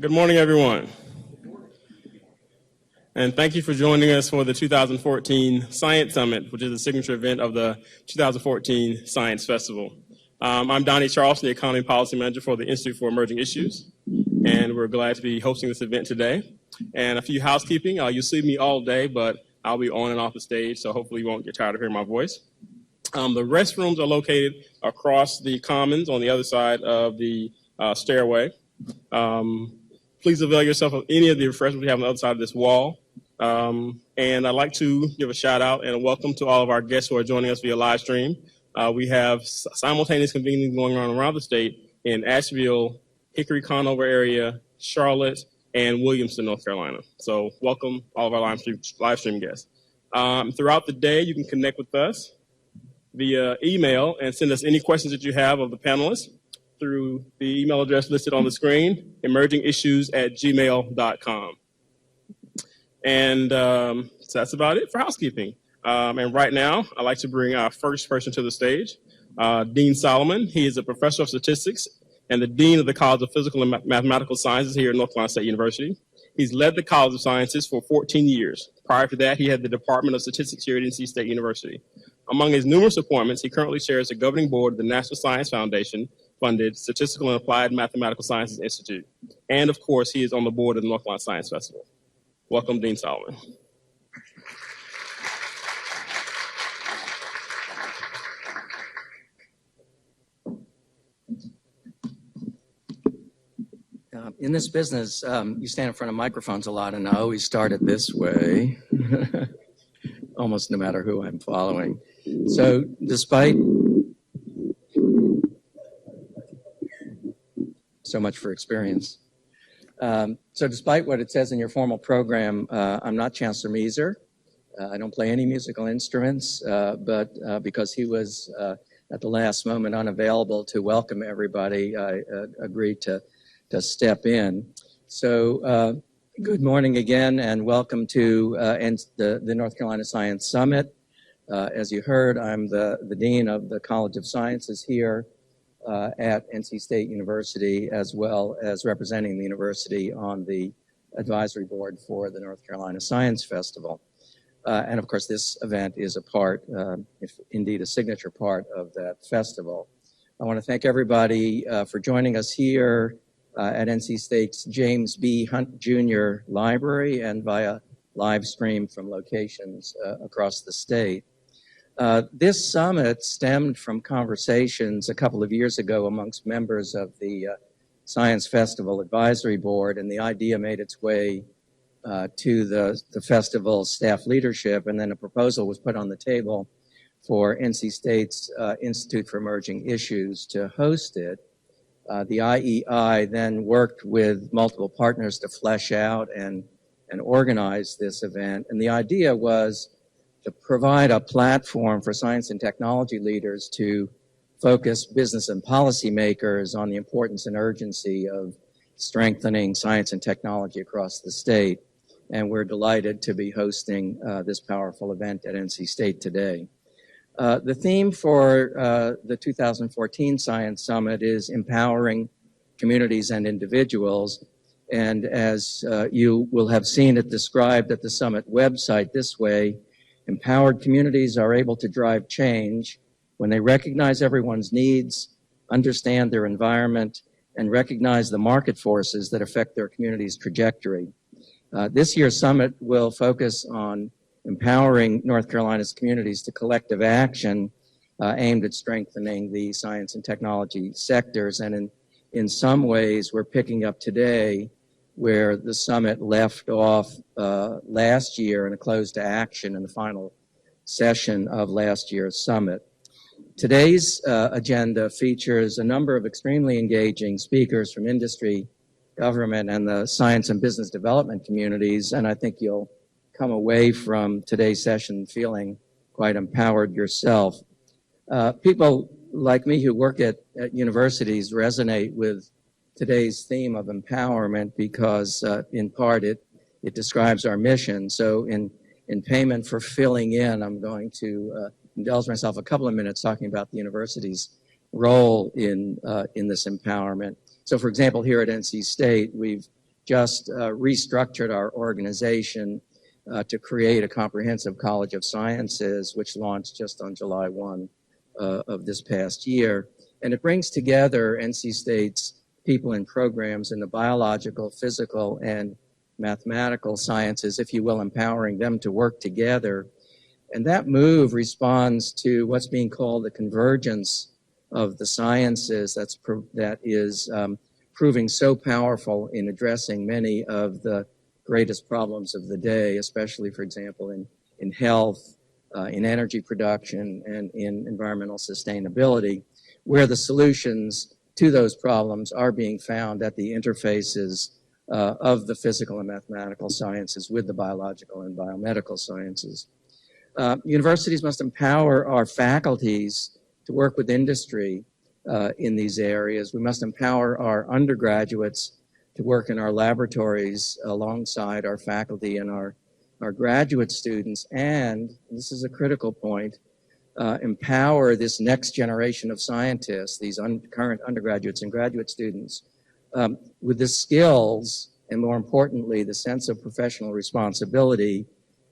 Good morning, everyone. And thank you for joining us for the 2014 Science Summit, which is the signature event of the 2014 Science Festival. I'm Donnie Charleston, the Economy Policy Manager for the Institute for Emerging Issues, and we're glad to be hosting this event today. And a few housekeeping. You'll see me all day, but I'll be on and off the stage, so hopefully you won't get tired of hearing my voice. The restrooms are located across the commons on the other side of the stairway. Please avail yourself of any of the refreshments we have on the other side of this wall. And I'd like to give a shout out and a welcome to all of our guests who are joining us via live stream. We have simultaneous convening going on around the state in Asheville, Hickory Conover area, Charlotte, and Williamston, North Carolina. So welcome all of our live stream guests. Throughout the day, you can connect with us via email and send us any questions that you have of the panelists through the email address listed on the screen, emergingissues@gmail.com. And so that's about it for housekeeping. And right now, I'd like to bring our first person to the stage, Dean Solomon. He is a professor of statistics and the Dean of the College of Physical and Mathematical Sciences here at North Carolina State University. He's led the College of Sciences for 14 years. Prior to that, he had the Department of Statistics here at NC State University. Among his numerous appointments, he currently chairs the governing board of the National Science Foundation funded Statistical and Applied Mathematical Sciences Institute. And of course, he is on the board of the North Carolina Science Festival. Welcome, Dean Solomon. In this business, you stand in front of microphones a lot, and I always start it this way, almost no matter who I'm following. So despite, so much for experience. So despite what it says in your formal program, I'm not Chancellor Meeser. I don't play any musical instruments, but because he was at the last moment unavailable to welcome everybody, I agreed to step in. So good morning again, and welcome to the North Carolina Science Summit. As you heard, I'm the Dean of the College of Sciences here at NC State University, as well as representing the university on the advisory board for the North Carolina Science Festival. And of course, this event is a part, if indeed a signature part of that festival. I want to thank everybody for joining us here at NC State's James B. Hunt Jr. Library and via live stream from locations across the state. This summit stemmed from conversations a couple of years ago amongst members of the Science Festival Advisory Board, and the idea made its way to the festival staff leadership, and then a proposal was put on the table for NC State's Institute for Emerging Issues to host it. The IEI then worked with multiple partners to flesh out and organize this event, and the idea was to provide a platform for science and technology leaders to focus business and policymakers on the importance and urgency of strengthening science and technology across the state. And we're delighted to be hosting this powerful event at NC State today. The theme for the 2014 Science Summit is empowering communities and individuals. And as you will have seen it described at the summit website this way, empowered communities are able to drive change when they recognize everyone's needs, understand their environment, and recognize the market forces that affect their community's trajectory. This year's summit will focus on empowering North Carolina's communities to collective action aimed at strengthening the science and technology sectors. And in some ways, we're picking up today where the summit left off last year in a close to action in the final session of last year's summit. Today's agenda features a number of extremely engaging speakers from industry, government, and the science and business development communities, and I think you'll come away from today's session feeling quite empowered yourself. People like me who work at universities resonate with today's theme of empowerment because in part it describes our mission. So in payment for filling in, I'm going to indulge myself a couple of minutes talking about the university's role in this empowerment. So for example, here at NC State, we've just restructured our organization to create a comprehensive College of Sciences, which launched just on July 1 of this past year. And it brings together NC State's people and programs in the biological, physical, and mathematical sciences, if you will, empowering them to work together. And that move responds to what's being called the convergence of the sciences that is proving so powerful in addressing many of the greatest problems of the day, especially, for example, in health, in energy production, and in environmental sustainability, where the solutions to those problems are being found at the interfaces of the physical and mathematical sciences with the biological and biomedical sciences. Universities must empower our faculties to work with industry in these areas. We must empower our undergraduates to work in our laboratories alongside our faculty and our graduate students. And this is a critical point, empower this next generation of scientists, these current undergraduates and graduate students, with the skills and, more importantly, the sense of professional responsibility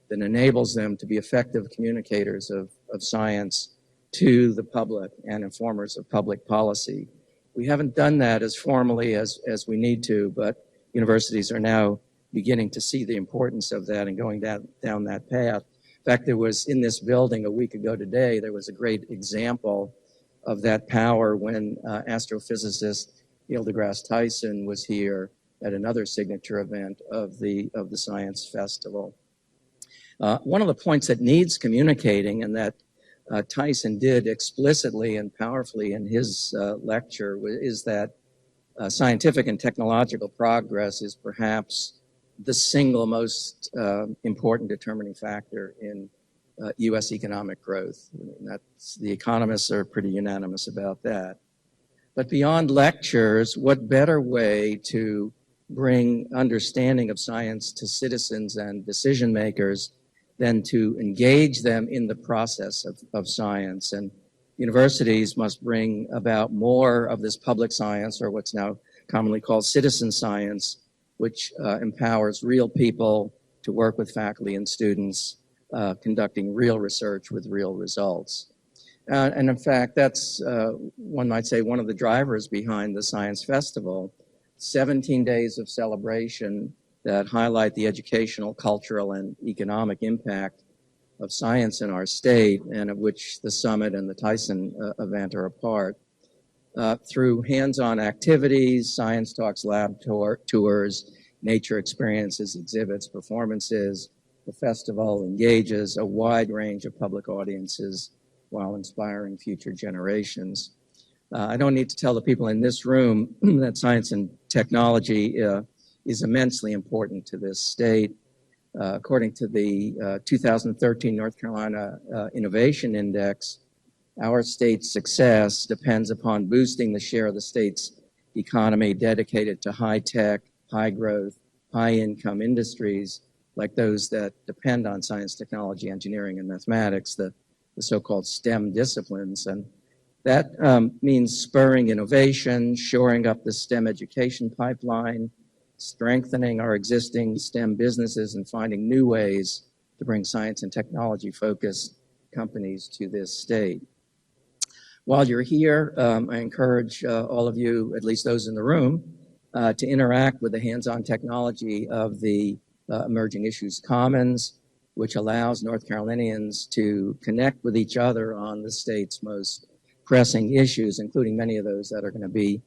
that enables them to be effective communicators of science to the public and informers of public policy. We haven't done that as formally as we need to, but universities are now beginning to see the importance of that and going down that path. In fact, there was in this building a week ago today, there was a great example of that power when astrophysicist Neil deGrasse Tyson was here at another signature event of the Science Festival. One of the points that needs communicating, and that Tyson did explicitly and powerfully in his lecture, is that scientific and technological progress is perhaps the single most important determining factor in U.S. economic growth. The economists are pretty unanimous about that. But beyond lectures, what better way to bring understanding of science to citizens and decision makers than to engage them in the process of science? And universities must bring about more of this public science, or what's now commonly called citizen science, which empowers real people to work with faculty and students, conducting real research with real results. And in fact, that's, one might say, one of the drivers behind the Science Festival. 17 days of celebration that highlight the educational, cultural, and economic impact of science in our state, and of which the summit and the Tyson event are a part. Through hands-on activities, science talks, lab tours, nature experiences, exhibits, performances, the festival engages a wide range of public audiences while inspiring future generations. I don't need to tell the people in this room that science and technology is immensely important to this state. According to the 2013 North Carolina Innovation Index, our state's success depends upon boosting the share of the state's economy dedicated to high-tech, high-growth, high-income industries like those that depend on science, technology, engineering, and mathematics, the so-called STEM disciplines. And that means spurring innovation, shoring up the STEM education pipeline, strengthening our existing STEM businesses, and finding new ways to bring science and technology-focused companies to this state. While you're here, I encourage all of you, at least those in the room, to interact with the hands-on technology of the Emerging Issues Commons, which allows North Carolinians to connect with each other on the state's most pressing issues, including many of those that are going to be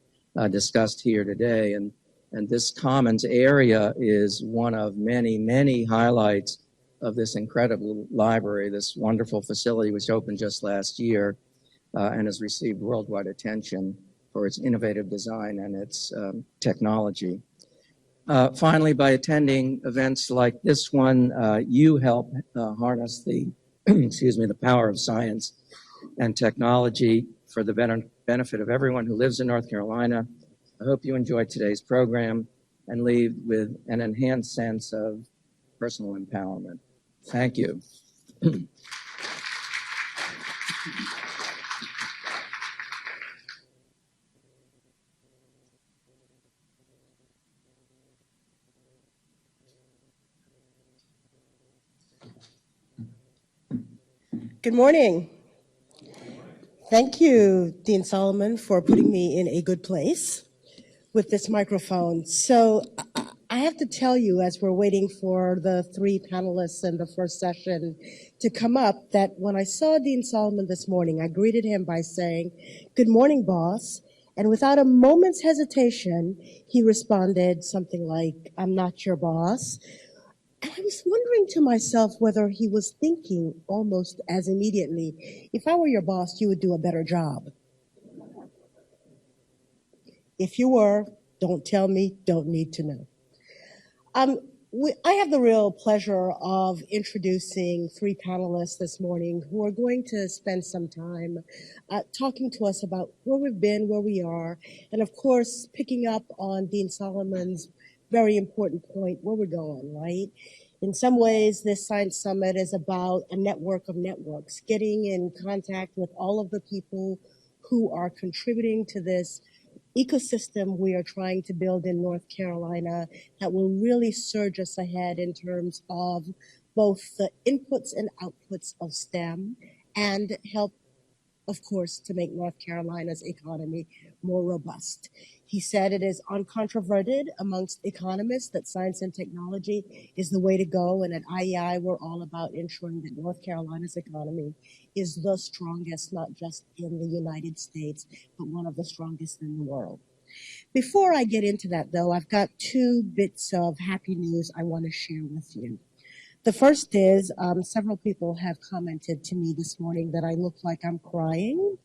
discussed here today. And this Commons area is one of many, many highlights of this incredible library, this wonderful facility which opened just last year and has received worldwide attention for its innovative design and its technology. Finally, by attending events like this one, you help harness the, the power of science and technology for the benefit of everyone who lives in North Carolina. I hope you enjoyed today's program and leave with an enhanced sense of personal empowerment. Thank you. Good morning. Thank you, Dean Solomon, for putting me in a good place with this microphone. So I have to tell you, as we're waiting for the three panelists in the first session to come up, that when I saw Dean Solomon this morning, I greeted him by saying, "Good morning, boss." And without a moment's hesitation, he responded something like, "I'm not your boss." And I was wondering to myself whether he was thinking almost as immediately, if I were your boss, you would do a better job. If you were, don't tell me, don't need to know. I have the real pleasure of introducing three panelists this morning who are going to spend some time talking to us about where we've been, where we are, and of course, picking up on Dean Solomon's very important point, where we're going, right? In some ways, this Science Summit is about a network of networks, getting in contact with all of the people who are contributing to this ecosystem we are trying to build in North Carolina that will really surge us ahead in terms of both the inputs and outputs of STEM and help, of course, to make North Carolina's economy more robust. He said it is uncontroverted amongst economists that science and technology is the way to go. And at IEI, we're all about ensuring that North Carolina's economy is the strongest, not just in the United States, but one of the strongest in the world. Before I get into that, though, I've got two bits of happy news I want to share with you. The first is several people have commented to me this morning that I look like I'm crying.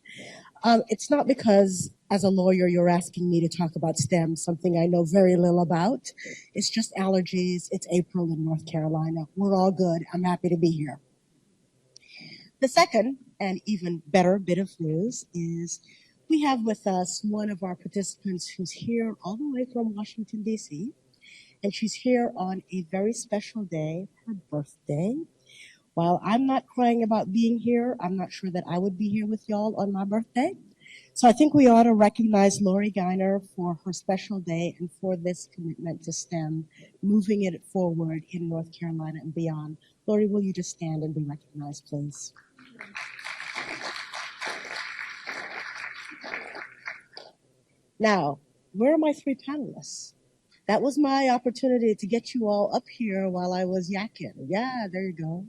It's not because, as a lawyer, you're asking me to talk about STEM, something I know very little about. It's just allergies. It's April in North Carolina. We're all good. I'm happy to be here. The second, and even better bit of news is we have with us one of our participants who's here all the way from Washington, D.C., and she's here on a very special day, her birthday. While I'm not crying about being here, I'm not sure that I would be here with y'all on my birthday. So I think we ought to recognize Lori Geiner for her special day and for this commitment to STEM, moving it forward in North Carolina and beyond. Lori, will you just stand and be recognized, please? Now, where are my three panelists? That was my opportunity to get you all up here while I was yakking. Yeah, there you go.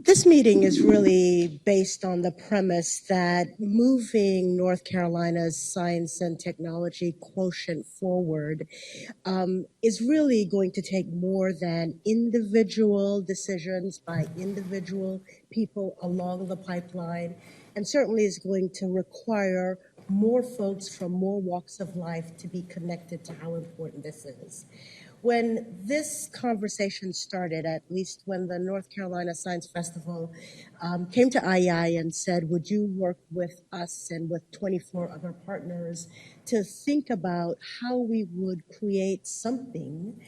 This meeting is really based on the premise that moving North Carolina's science and technology quotient forward is really going to take more than individual decisions by individual people along the pipeline, and certainly is going to require more folks from more walks of life to be connected to how important this is. When this conversation started, at least when the North Carolina Science Festival came to IEI and said, would you work with us and with 24 other partners to think about how we would create something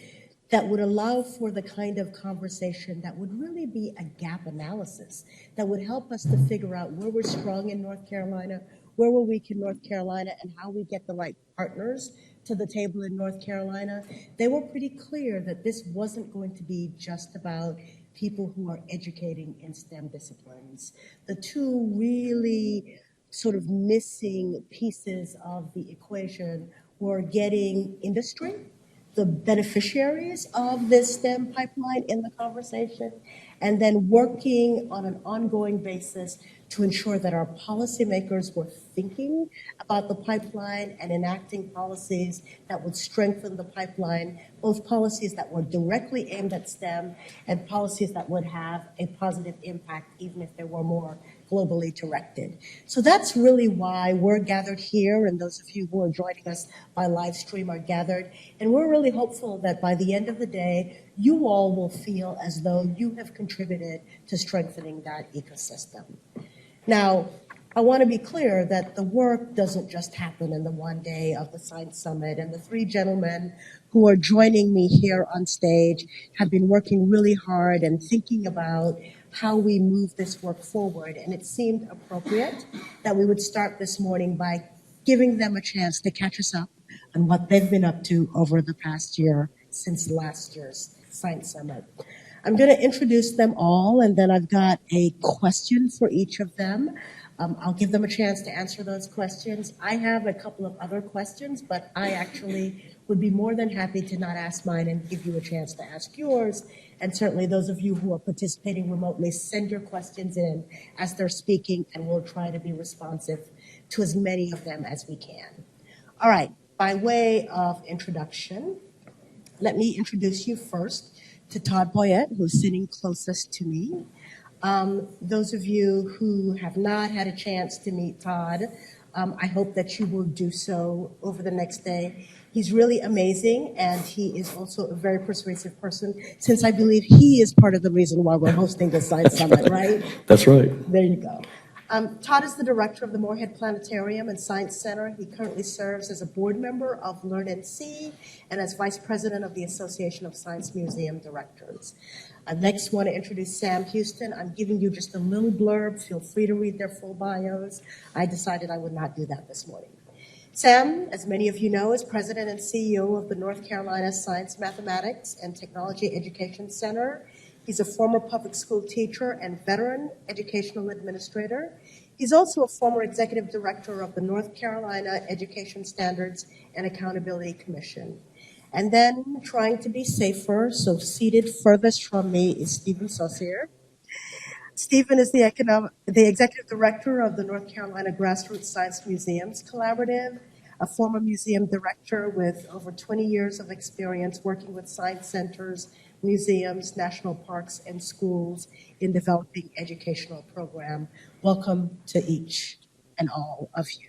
that would allow for the kind of conversation that would really be a gap analysis, that would help us to figure out where we're strong in North Carolina, where we're weak in North Carolina, and how we get the right partners to the table in North Carolina. They were pretty clear that this wasn't going to be just about people who are educating in STEM disciplines. The two really sort of missing pieces of the equation were getting industry, the beneficiaries of this STEM pipeline in the conversation, and then working on an ongoing basis to ensure that our policymakers were thinking about the pipeline and enacting policies that would strengthen the pipeline, both policies that were directly aimed at STEM and policies that would have a positive impact, even if they were more globally directed. So that's really why we're gathered here, and those of you who are joining us by live stream are gathered. And we're really hopeful that by the end of the day, you all will feel as though you have contributed to strengthening that ecosystem. Now, I want to be clear that the work doesn't just happen in the one day of the Science Summit, and the three gentlemen who are joining me here on stage have been working really hard and thinking about how we move this work forward. And it seemed appropriate that we would start this morning by giving them a chance to catch us up on what they've been up to over the past year since last year's Science Summit. I'm going to introduce them all, and then I've got a question for each of them. I'll give them a chance to answer those questions. I have a couple of other questions, but I actually would be more than happy to not ask mine and give you a chance to ask yours. And certainly those of you who are participating remotely, send your questions in as they're speaking, and we'll try to be responsive to as many of them as we can. All right, by way of introduction, let me introduce you first to Todd Boyette, who's sitting closest to me. Those of you who have not had a chance to meet Todd, I hope that you will do so over the next day. He's really amazing, and he is also a very persuasive person, since I believe he is part of the reason why we're hosting the Science Summit, right? That's right. There you go. Todd is the director of the Morehead Planetarium and Science Center. He currently serves as a board member of LearnNC and as vice president of the Association of Science Museum Directors. I next want to introduce Sam Houston. I'm giving you just a little blurb. Feel free to read their full bios. I decided I would not do that this morning. Sam, as many of you know, is president and CEO of the North Carolina Science, Mathematics, and Technology Education Center. He's a former public school teacher and veteran educational administrator. He's also a former executive director of the North Carolina Education Standards and Accountability Commission. And then, trying to be safer, so seated furthest from me is Stephen Saucier. Stephen is the executive director of the North Carolina Grassroots Science Museums Collaborative, a former museum director with over 20 years of experience working with science centers, museums, national parks, and schools in developing educational program. Welcome to each and all of you.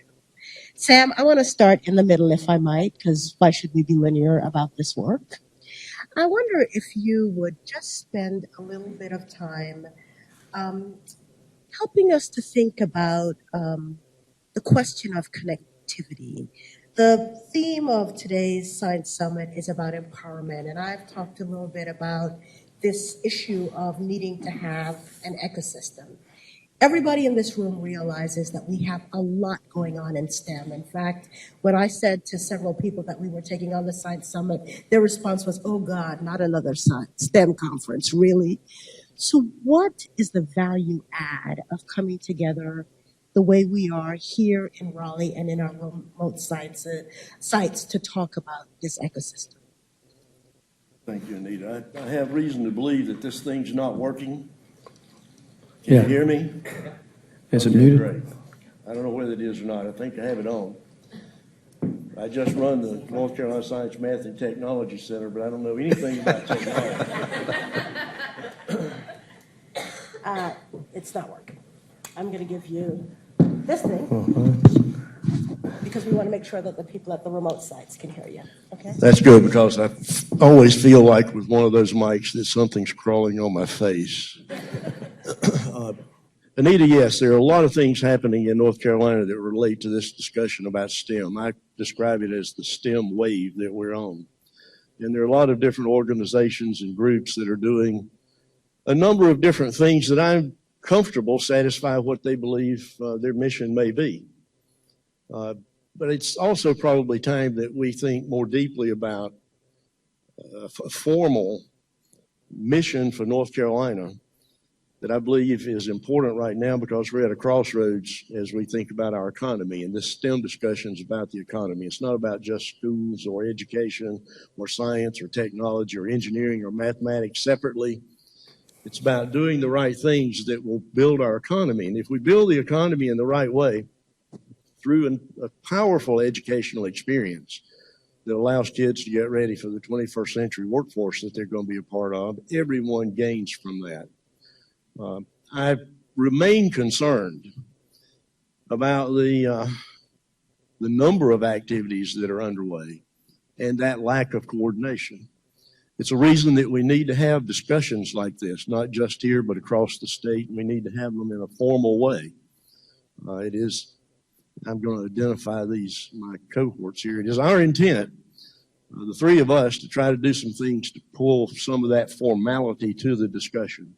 Sam, I want to start in the middle, if I might, because why should we be linear about this work? I wonder if you would just spend a little bit of time helping us to think about the question of connectivity. The theme of today's Science Summit is about empowerment, and I've talked a little bit about this issue of needing to have an ecosystem. Everybody in this room realizes that we have a lot going on in STEM. In fact, when I said to several people that we were taking on the Science Summit, their response was, oh God, not another STEM conference, really? So what is the value add of coming together the way we are here in Raleigh and in our remote sites to talk about this ecosystem? Thank you, Anita. I have reason to believe that this thing's not working. Can you hear me? Is it Okay, muted? great. I don't know whether it is or not. I think I have it on. I just run the North Carolina Science, Math, and Technology Center, but I don't know anything about technology. It's not working. I'm going to give you this thing because we want to make sure that the people at the remote sites can hear you. Okay? That's good, because I always feel like with one of those mics that something's crawling on my face. Anita, yes, there are a lot of things happening in North Carolina that relate to this discussion about STEM. I describe it as the STEM wave that we're on. And there are a lot of different organizations and groups that are doing a number of different things that I'm comfortable satisfy what they believe their mission may be. But it's also probably time that we think more deeply about a formal mission for North Carolina that I believe is important right now, because we're at a crossroads as we think about our economy. And this STEM discussion is about the economy. It's not about just schools or education or science or technology or engineering or mathematics separately. It's about doing the right things that will build our economy. And if we build the economy in the right way through a powerful educational experience that allows kids to get ready for the 21st century workforce that they're going to be a part of, everyone gains from that. I remain concerned about the number of activities that are underway and that lack of coordination. It's a reason that we need to have discussions like this, not just here, but across the state. We need to have them in a formal way. I'm going to identify my cohorts here. It is our intent, the three of us, to try to do some things to pull some of that formality to the discussion.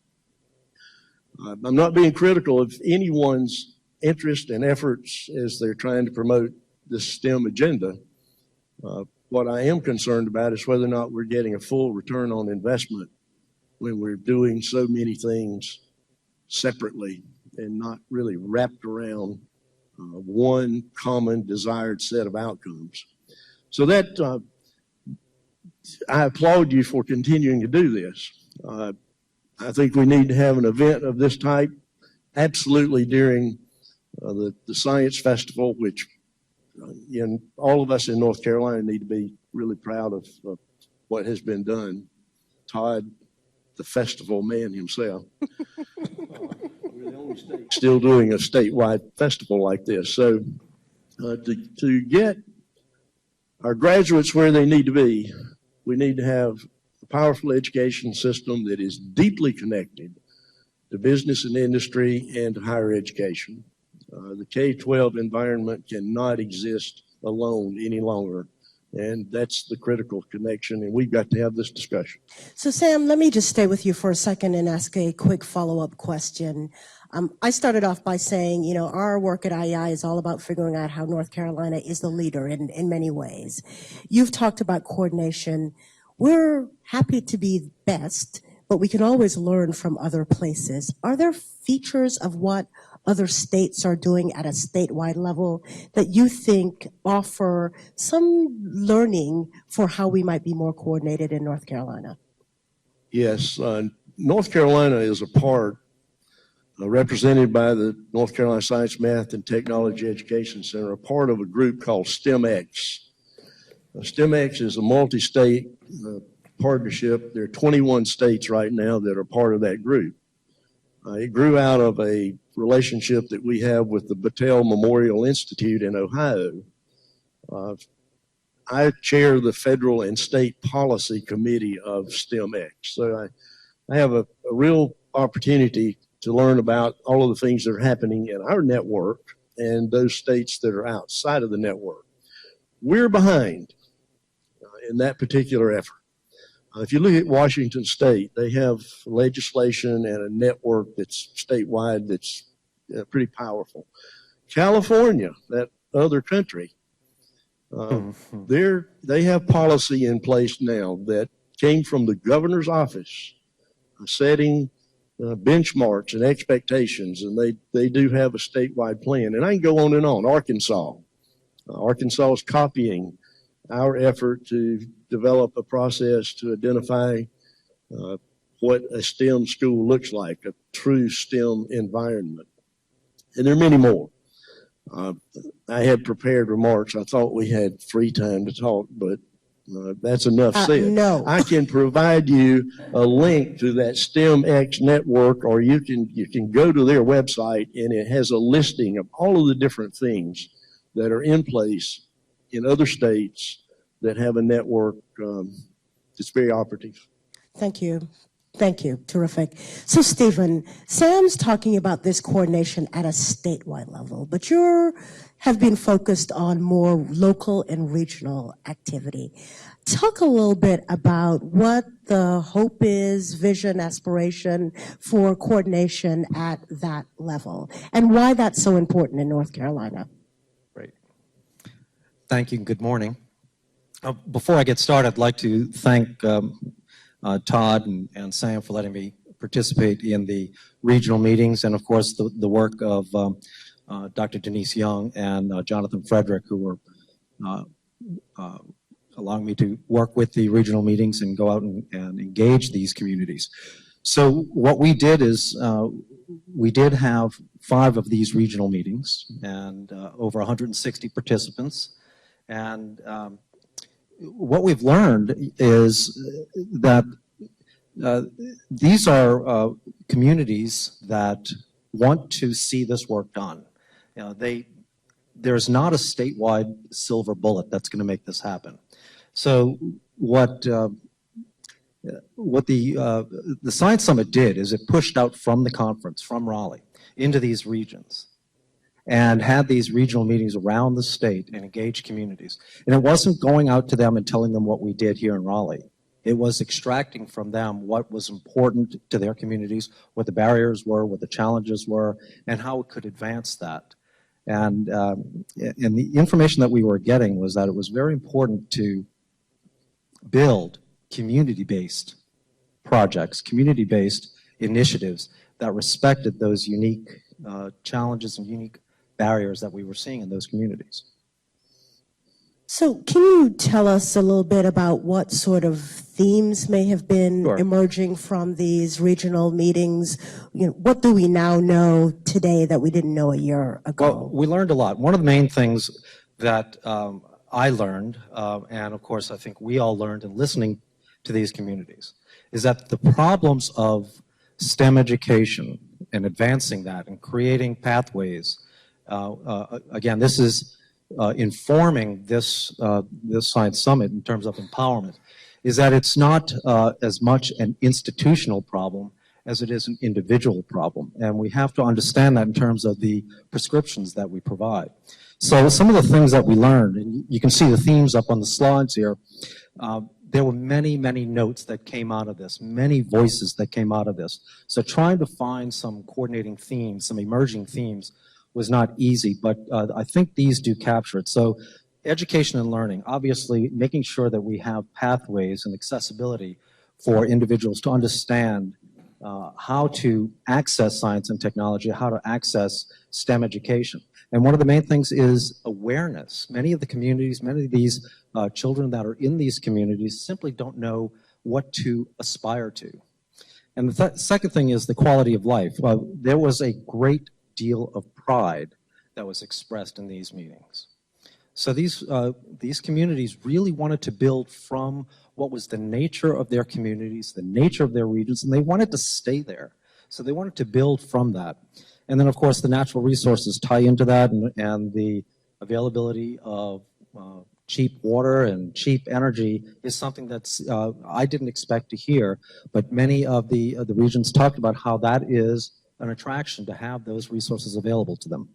I'm not being critical of anyone's interest and efforts as they're trying to promote this STEM agenda. What I am concerned about is whether or not we're getting a full return on investment when we're doing so many things separately and not really wrapped around one common desired set of outcomes. So that I applaud you for continuing to do this. I think we need to have an event of this type absolutely during the Science Festival, which all of us in North Carolina need to be really proud of what has been done. Todd, the festival man himself, we're the only state still doing a statewide festival like this. So to get our graduates where they need to be, we need to have a powerful education system that is deeply connected to business and industry and to higher education. The K-12 environment cannot exist alone any longer, and that's the critical connection, and we've got to have this discussion. So Sam, let me just stay with you for a second and ask a quick follow-up question. I started off by saying, you know, our work at IEI is all about figuring out how North Carolina is the leader in many ways. You've talked about coordination. We're happy to be best, but we can always learn from other places. Are there features of what other states are doing at a statewide level that you think offer some learning for how we might be more coordinated in North Carolina? Yes, North Carolina is a part, represented by the North Carolina Science, Math, and Technology Education Center, a part of a group called STEMX. STEMX is a multi-state partnership. There are 21 states right now that are part of that group. It grew out of a relationship that we have with the Battelle Memorial Institute in Ohio. I chair the federal and state policy committee of STEMX. So I have a real opportunity to learn about all of the things that are happening in our network and those states that are outside of the network. We're behind in that particular effort. If you look at Washington State, they have legislation and a network that's statewide that's pretty powerful. California, that other country, they have policy in place now that came from the governor's office, setting benchmarks and expectations, and they do have a statewide plan. And I can go on and on. Arkansas is copying our effort to develop a process to identify what a STEM school looks like, a true STEM environment. And there are many more. I had prepared remarks. I thought we had free time to talk, but that's enough said. No. I can provide you a link to that STEMX network, or you can go to their website, and it has a listing of all of the different things that are in place in other states that have a network that's very operative. Thank you. Thank you. Terrific. So, Stephen, Sam's talking about this coordination at a statewide level, but you have been focused on more local and regional activity. Talk a little bit about what the hope is, vision, aspiration for coordination at that level, and why that's so important in North Carolina. Great. Thank you and good morning. Before I get started, I'd like to thank Todd and Sam for letting me participate in the regional meetings, and of course the work of Dr. Denise Young and Jonathan Frederick, who were allowing me to work with the regional meetings and go out and engage these communities. So what we did is we did have 5 of these regional meetings and over 160 participants, and what we've learned is that these are communities that want to see this work done. You know, there's not a statewide silver bullet that's going to make this happen. So what the Science Summit did is it pushed out from the conference, from Raleigh, into these regions, and had these regional meetings around the state and engaged communities. And it wasn't going out to them and telling them what we did here in Raleigh. It was extracting from them what was important to their communities, what the barriers were, what the challenges were, and how it could advance that. And the information that we were getting was that it was very important to build community-based projects, community-based initiatives that respected those unique challenges and unique barriers that we were seeing in those communities. So can you tell us a little bit about what sort of themes may have been Sure. emerging from these regional meetings? You know, what do we now know today that we didn't know a year ago? Well, we learned a lot. One of the main things that I learned, and of course I think we all learned in listening to these communities, is that the problems of STEM education and advancing that and creating pathways, again, this is informing this Science Summit in terms of empowerment, is that it's not as much an institutional problem as it is an individual problem. And we have to understand that in terms of the prescriptions that we provide. So some of the things that we learned, and you can see the themes up on the slides here, there were many, many notes that came out of this, many voices that came out of this. So trying to find some coordinating themes, some emerging themes, was not easy, but I think these do capture it. So education and learning, obviously making sure that we have pathways and accessibility for individuals to understand how to access science and technology, how to access STEM education. And one of the main things is awareness. Many of the communities, many of these children that are in these communities simply don't know what to aspire to. And the second thing is the quality of life. There was a great deal of pride that was expressed in these meetings. So these communities really wanted to build from what was the nature of their communities, the nature of their regions, and they wanted to stay there. So they wanted to build from that. And then, of course, the natural resources tie into that, and the availability of cheap water and cheap energy is something that's I didn't expect to hear, but many of the regions talked about how that is an attraction to have those resources available to them.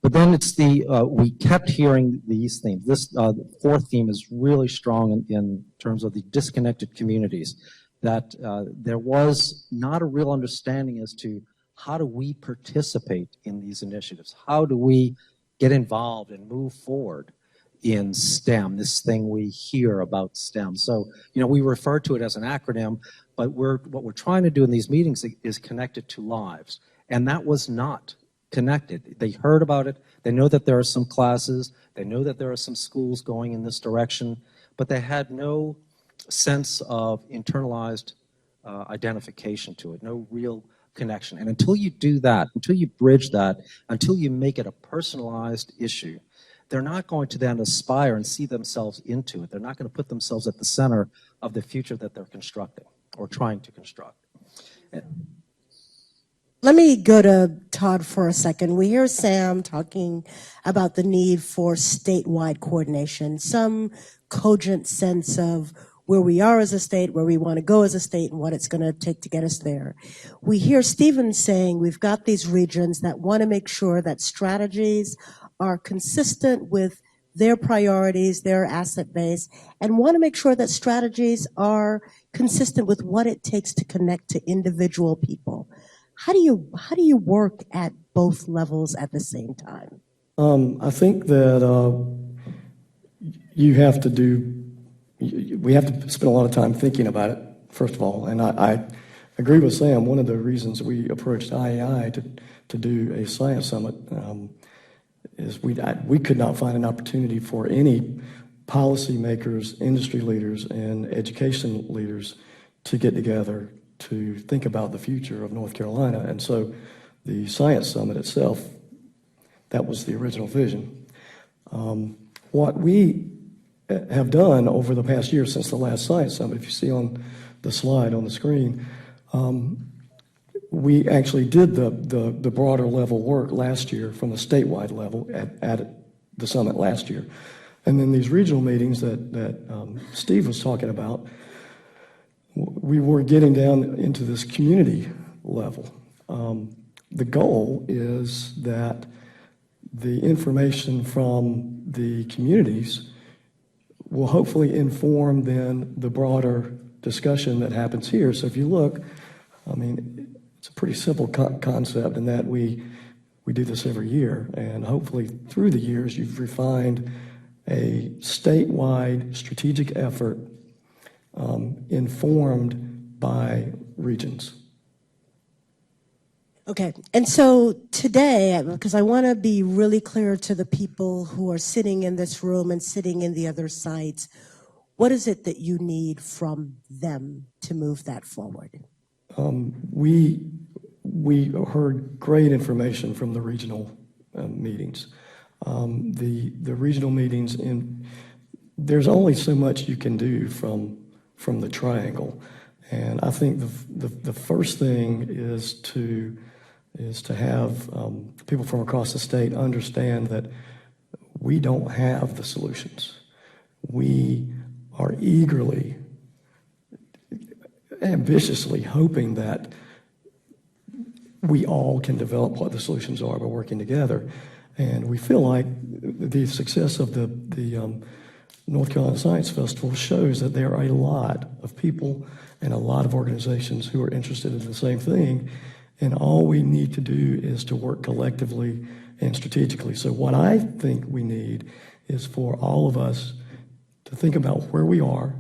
But then it's we kept hearing these themes. This fourth theme is really strong in terms of the disconnected communities, that there was not a real understanding as to how do we participate in these initiatives? How do we get involved and move forward in STEM, this thing we hear about STEM? So, we refer to it as an acronym, but what we're trying to do in these meetings is connect it to lives. And that was not connected. They heard about it. They know that there are some classes. They know that there are some schools going in this direction, but they had no sense of internalized identification to it, no real connection. And until you do that, until you bridge that, until you make it a personalized issue, they're not going to then aspire and see themselves into it. They're not going to put themselves at the center of the future that they're constructing or trying to construct. Let me go to Todd for a second. We hear Sam talking about the need for statewide coordination, some cogent sense of where we are as a state, where we want to go as a state, and what it's going to take to get us there. We hear Stephen saying we've got these regions that want to make sure that strategies are consistent with their priorities, their asset base, and want to make sure that strategies are consistent with what it takes to connect to individual people. How do you work at both levels at the same time? I think that we have to spend a lot of time thinking about it, first of all. And I agree with Sam. One of the reasons we approached IAI to do a science summit is we could not find an opportunity for any policymakers, industry leaders, and education leaders to get together to think about the future of North Carolina. And so the Science Summit itself, that was the original vision. What we have done over the past year since the last Science Summit, if you see on the slide on the screen, we actually did the broader level work last year from the statewide level at the summit last year. And then these regional meetings that Steve was talking about, we were getting down into this community level. The goal is that the information from the communities will hopefully inform then the broader discussion that happens here. So if you look, I mean, it's a pretty simple concept in that we do this every year, and hopefully through the years you've refined a statewide strategic effort informed by regions. Okay, and so today, because I want to be really clear to the people who are sitting in this room and sitting in the other sites, what is it that you need from them to move that forward? We heard great information from the regional meetings. The regional meetings, there's only so much you can do from the triangle, and I think the first thing is to have people from across the state understand that we don't have the solutions. We are eagerly, ambitiously hoping that we all can develop what the solutions are by working together. And we feel like the success of the North Carolina Science Festival shows that there are a lot of people and a lot of organizations who are interested in the same thing. And all we need to do is to work collectively and strategically. So what I think we need is for all of us to think about where we are,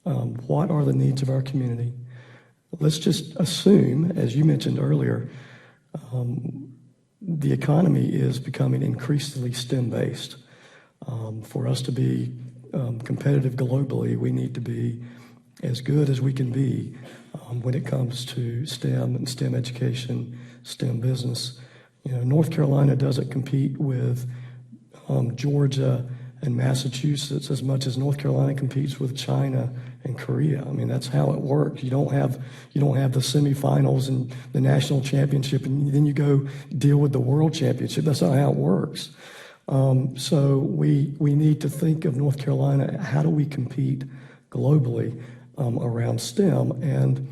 what are the needs of our community. Let's just assume, as you mentioned earlier, the economy is becoming increasingly STEM-based. For us to be competitive globally, we need to be as good as we can be when it comes to STEM and STEM education, STEM business. You know, North Carolina doesn't compete with Georgia and Massachusetts as much as North Carolina competes with China and Korea. I mean, that's how it works. You don't have the semifinals and the national championship, and then you go deal with the world championship. That's not how it works. So we need to think of North Carolina. How do we compete globally around STEM? And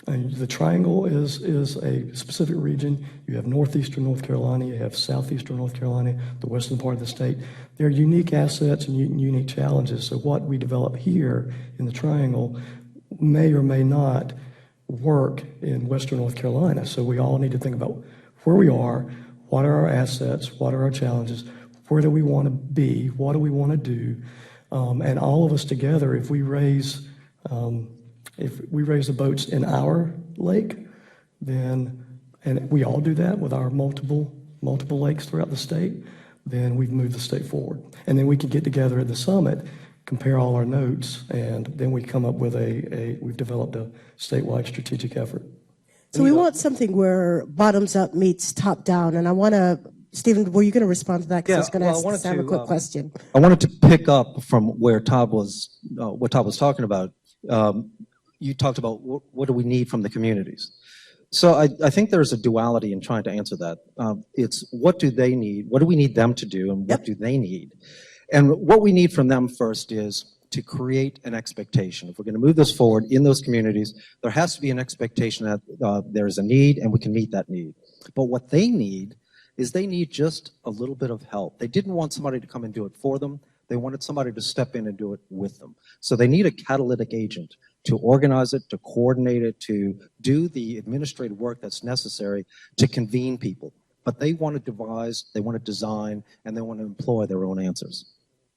the Triangle is a specific region. You have northeastern North Carolina, you have southeastern North Carolina, the western part of the state. There are unique assets and unique challenges. So what we develop here in the Triangle may or may not work in western North Carolina. So we all need to think about where we are, what are our assets, what are our challenges, where do we want to be, what do we want to do, and all of us together, if we raise the boats in our lake, then, and we all do that with our multiple lakes throughout the state, then we've moved the state forward. And then we can get together at the summit, compare all our notes, and then we come up with we've developed a statewide strategic effort. So we want something where bottoms up meets top down, and I want to, Stephen, were you going to respond to that? Because I was going to ask Sam a quick question. I wanted to pick up from where Todd was, what Todd was talking about. You talked about what do we need from the communities. So I think there's a duality in trying to answer that. It's what do they need, what do we need them to do, and what do they need? And what we need from them first is to create an expectation. If we're going to move this forward in those communities, there has to be an expectation that there is a need and we can meet that need. But what they need is they need just a little bit of help. They didn't want somebody to come and do it for them. They wanted somebody to step in and do it with them. So they need a catalytic agent to organize it, to coordinate it, to do the administrative work that's necessary to convene people. But they want to devise, they want to design, and they want to employ their own answers.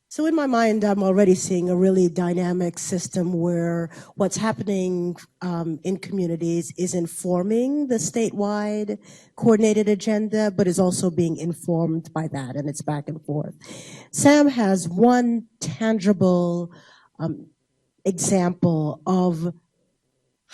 So in my mind, I'm already seeing a really dynamic system where what's happening in communities is informing the statewide coordinated agenda, but is also being informed by that, and it's back and forth. Sam has one tangible example of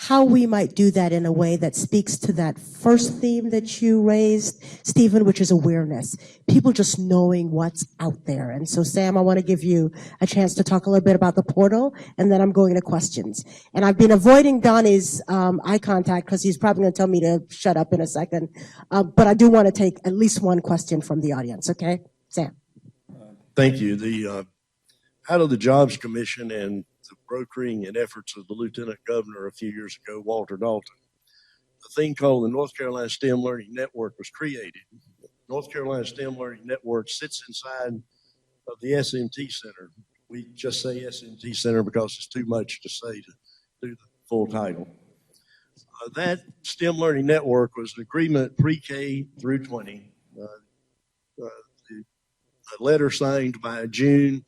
how we might do that in a way that speaks to that first theme that you raised, Stephen, which is awareness. People just knowing what's out there. And so, Sam, I want to give you a chance to talk a little bit about the portal, and then I'm going to questions. And I've been avoiding Donnie's eye contact because he's probably going to tell me to shut up in a second. But I do want to take at least one question from the audience, okay? Sam. Thank you. Out of the Jobs Commission and the brokering and efforts of the Lieutenant Governor a few years ago, Walter Dalton, a thing called the North Carolina STEM Learning Network was created. North Carolina STEM Learning Network sits inside of the SMT Center. We just say SMT Center because it's too much to say to do the full title. That STEM Learning Network was an agreement pre-K through 20. A letter signed by June,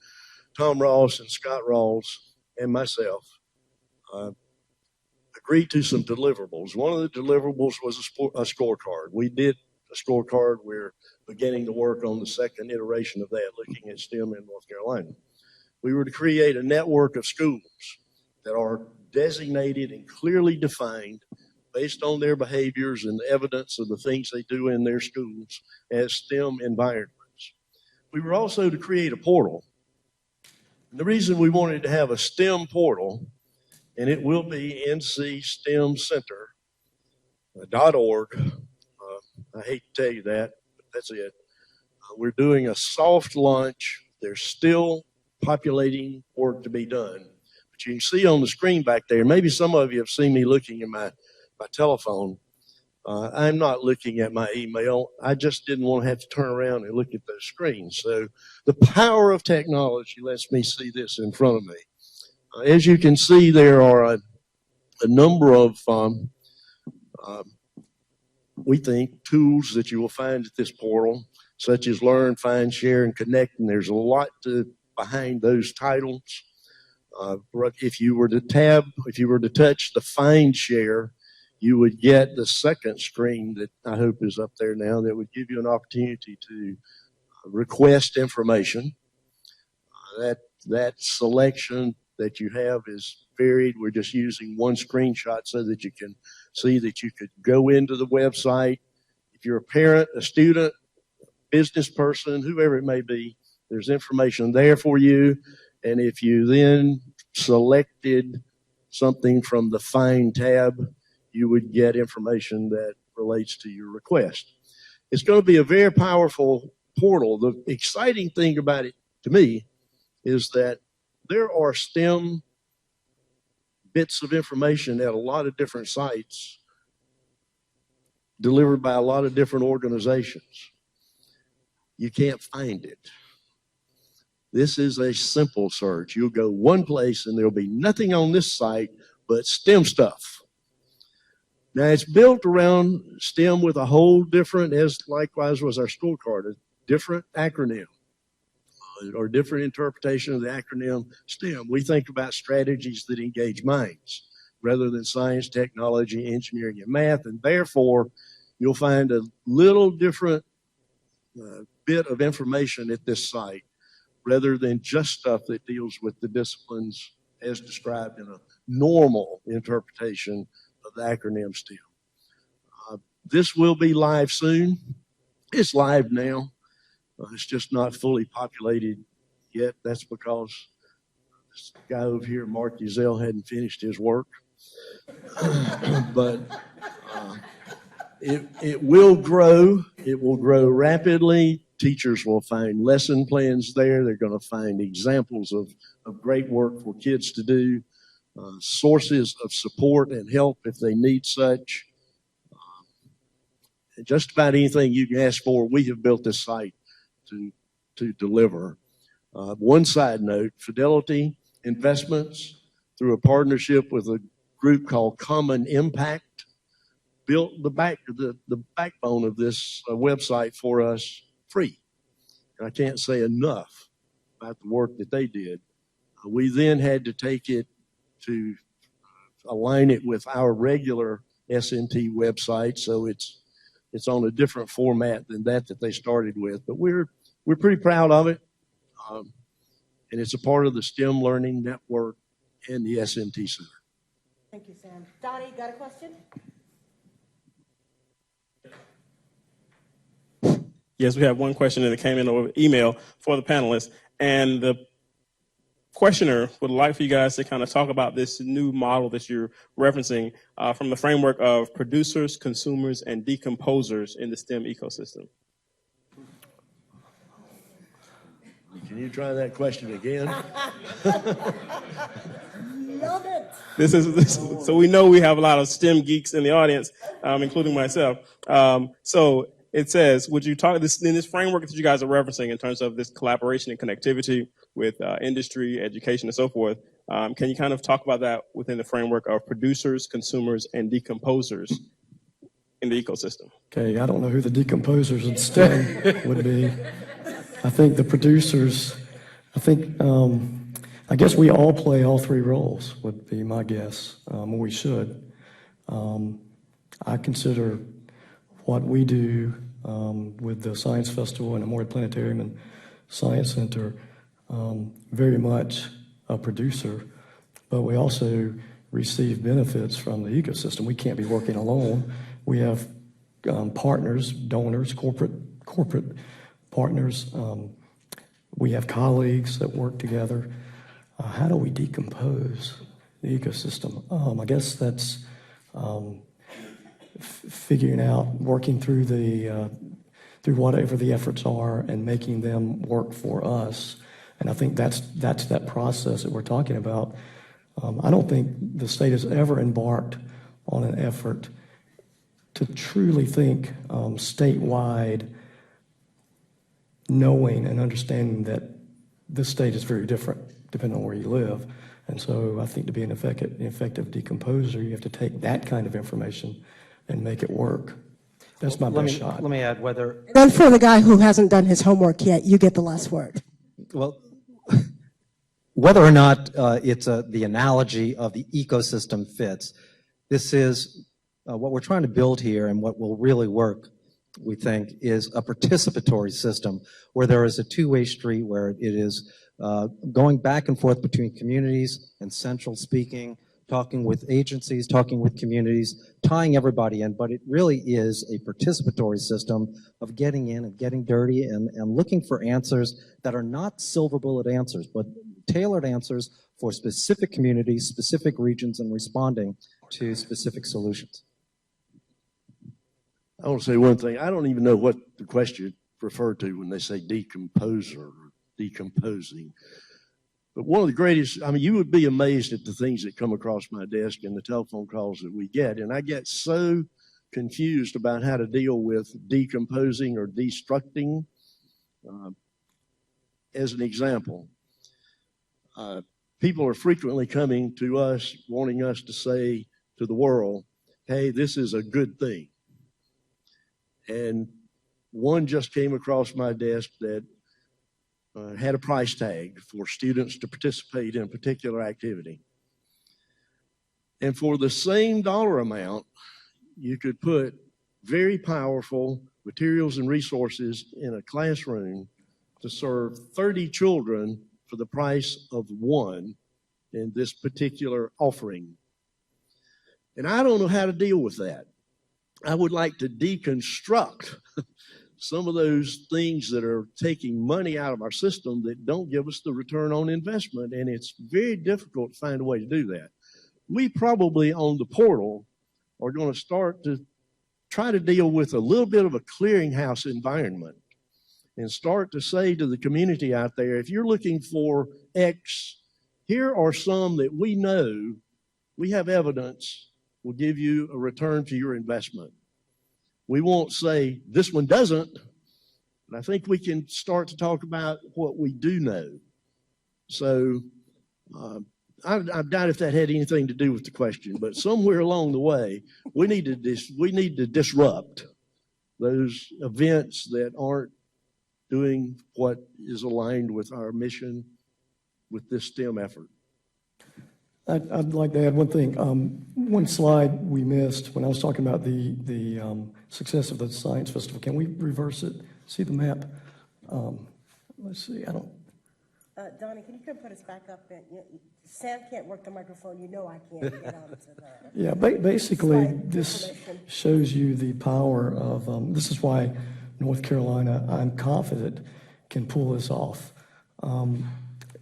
Tom Ross, and Scott Rawls, and myself agreed to some deliverables. One of the deliverables was a scorecard. We did a scorecard. We're beginning to work on the second iteration of that, looking at STEM in North Carolina. We were to create a network of schools that are designated and clearly defined based on their behaviors and the evidence of the things they do in their schools as STEM environments. We were also to create a portal. And the reason we wanted to have a STEM portal, and it will be ncstemcenter.org. I hate to tell you that, but that's it. We're doing a soft launch. There's still populating work to be done. But you can see on the screen back there, maybe some of you have seen me looking at my telephone. I'm not looking at my email. I just didn't want to have to turn around and look at those screens. So the power of technology lets me see this in front of me. As you can see, there are a number of, we think, tools that you will find at this portal, such as Learn, Find, Share, and Connect. And there's a lot behind those titles. If you were to touch the Find Share, you would get the second screen that I hope is up there now that would give you an opportunity to request information. That selection that you have is varied. We're just using one screenshot so that you can see that you could go into the website. If you're a parent, a student, business person, whoever it may be, there's information there for you. And if you then selected something from the Find tab, you would get information that relates to your request. It's going to be a very powerful portal. The exciting thing about it to me is that there are STEM bits of information at a lot of different sites delivered by a lot of different organizations. You can't find it. This is a simple search. You'll go one place and there'll be nothing on this site but STEM stuff. Now, it's built around STEM with a whole different, as likewise was our scorecard, a different acronym or different interpretation of the acronym STEM. We think about strategies that engage minds rather than science, technology, engineering, and math, and therefore you'll find a little different bit of information at this site rather than just stuff that deals with the disciplines as described in a normal interpretation of the acronym STEM. This will be live soon. It's live now. It's just not fully populated yet. That's because this guy over here, Mark Uzell, hadn't finished his work. But it will grow. It will grow rapidly. Teachers will find lesson plans there. They're going to find examples of great work for kids to do. Sources of support and help if they need such. Just about anything you can ask for, we have built this site to deliver. One side note, Fidelity Investments, through a partnership with a group called Common Impact, built the backbone of this website for us free. And I can't say enough about the work that they did. We then had to take it to align it with our regular SNT website, so it's on a different format than that they started with. But we're pretty proud of it, and it's a part of the STEM Learning Network and the SNT Center. Thank you, Sam. Donnie, got a question? Yes, we have one question that came in over email for the panelists, and the questioner would like for you guys to kind of talk about this new model that you're referencing from the framework of producers, consumers, and decomposers in the STEM ecosystem. Can you try that question again? Love it. So we know we have a lot of STEM geeks in the audience, including myself. So it says, would you talk in this framework that you guys are referencing in terms of this collaboration and connectivity with industry, education, and so forth, Can you kind of talk about that within the framework of producers, consumers, and decomposers in the ecosystem? Okay, I don't know who the decomposers in STEM would be. I think the producers, I guess we all play all three roles, would be my guess, or we should. I consider what we do with the Science Festival and the Morehead Planetarium and Science Center very much a producer, but we also receive benefits from the ecosystem. We can't be working alone. We have partners, donors, corporate partners. We have colleagues that work together. How do we decompose the ecosystem? I guess that's figuring out, working through through whatever the efforts are and making them work for us. And I think that's that process that we're talking about. I don't think the state has ever embarked on an effort to truly think statewide, knowing and understanding that this state is very different depending on where you live. And so I think to be an effective decomposer, you have to take that kind of information and make it work. That's my best shot. Let me add whether, And then for the guy who hasn't done his homework yet, you get the last word. well, whether or not it's the analogy of the ecosystem fits, this is what we're trying to build here, and what will really work, we think, is a participatory system where there is a two-way street, where it is going back and forth between communities and central speaking, talking with agencies, talking with communities, tying everybody in, but it really is a participatory system of getting in and getting dirty and looking for answers that are not silver bullet answers, but tailored answers for specific communities, specific regions, and responding to specific solutions. I want to say one thing. I don't even know what the question referred to when they say decomposer or decomposing. But one of the greatest, I mean, you would be amazed at the things that come across my desk and the telephone calls that we get. And I get so confused about how to deal with decomposing or destructing. As an example, people are frequently coming to us, wanting us to say to the world, hey, this is a good thing. And one just came across my desk that had a price tag for students to participate in a particular activity. And for the same dollar amount, you could put very powerful materials and resources in a classroom to serve 30 children for the price of one in this particular offering. And I don't know how to deal with that. I would like to deconstruct some of those things that are taking money out of our system that don't give us the return on investment, and it's very difficult to find a way to do that. We probably on the portal are going to start to try to deal with a little bit of a clearinghouse environment and start to say to the community out there, if you're looking for X, here are some that we know, we have evidence will give you a return to your investment. We won't say this one doesn't, but I think we can start to talk about what we do know. So I doubt if that had anything to do with the question, but somewhere along the way, we need to disrupt those events that aren't doing what is aligned with our mission with this STEM effort. I'd like to add one thing. One slide we missed when I was talking about the success of the Science Festival. Can we reverse it? See the map? Let's see. I don't. Donnie, can you come put us back up? Sam can't work the microphone. You know I can't get onto that. Yeah, basically, this shows you the power of, this is why North Carolina, I'm confident, can pull this off.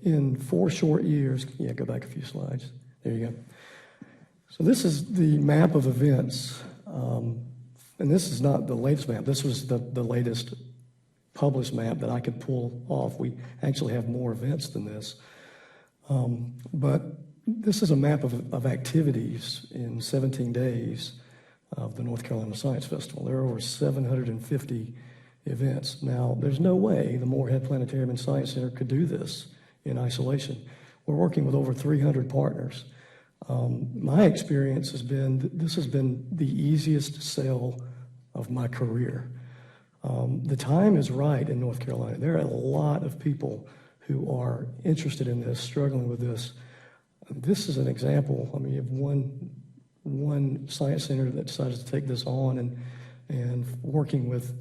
In 4 short years, yeah, go back a few slides. There you go. So this is the map of events. And this is not the latest map. This was the latest published map that I could pull off. We actually have more events than this. But this is a map of activities in 17 days of the North Carolina Science Festival. There are over 750 events. Now, there's no way the Morehead Planetarium and Science Center could do this in isolation. we're working with over 300 partners. My experience has been that this has been the easiest sell of my career. The time is right in North Carolina. There are a lot of people who are interested in this, struggling with this. This is an example. I mean, you have one science center that decided to take this on and working with,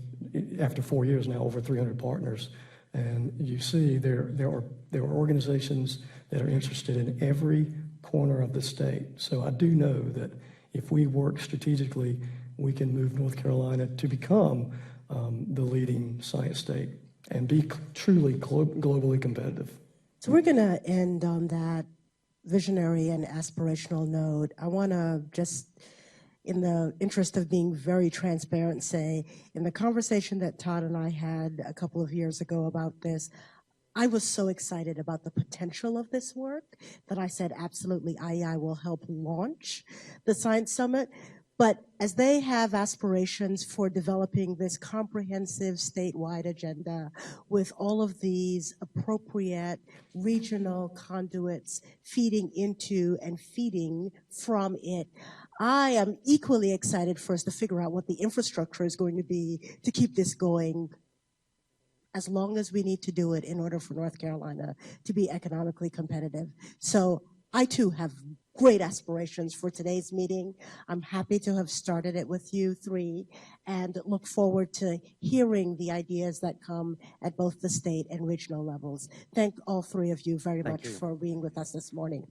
after 4 years now, over 300 partners. And you see there are organizations that are interested in every corner of the state. So I do know that if we work strategically, we can move North Carolina to become the leading science state and be truly globally competitive. So we're going to end on that visionary and aspirational note. I want to just, in the interest of being very transparent, say, in the conversation that Todd and I had a couple of years ago about this, I was so excited about the potential of this work that I said, absolutely, IEI will help launch the Science Summit. But as they have aspirations for developing this comprehensive statewide agenda with all of these appropriate regional conduits feeding into and feeding from it, I am equally excited for us to figure out what the infrastructure is going to be to keep this going as long as we need to do it in order for North Carolina to be economically competitive. So I too have great aspirations for today's meeting. I'm happy to have started it with you three and look forward to hearing the ideas that come at both the state and regional levels. Thank all three of you very much for being with us this morning.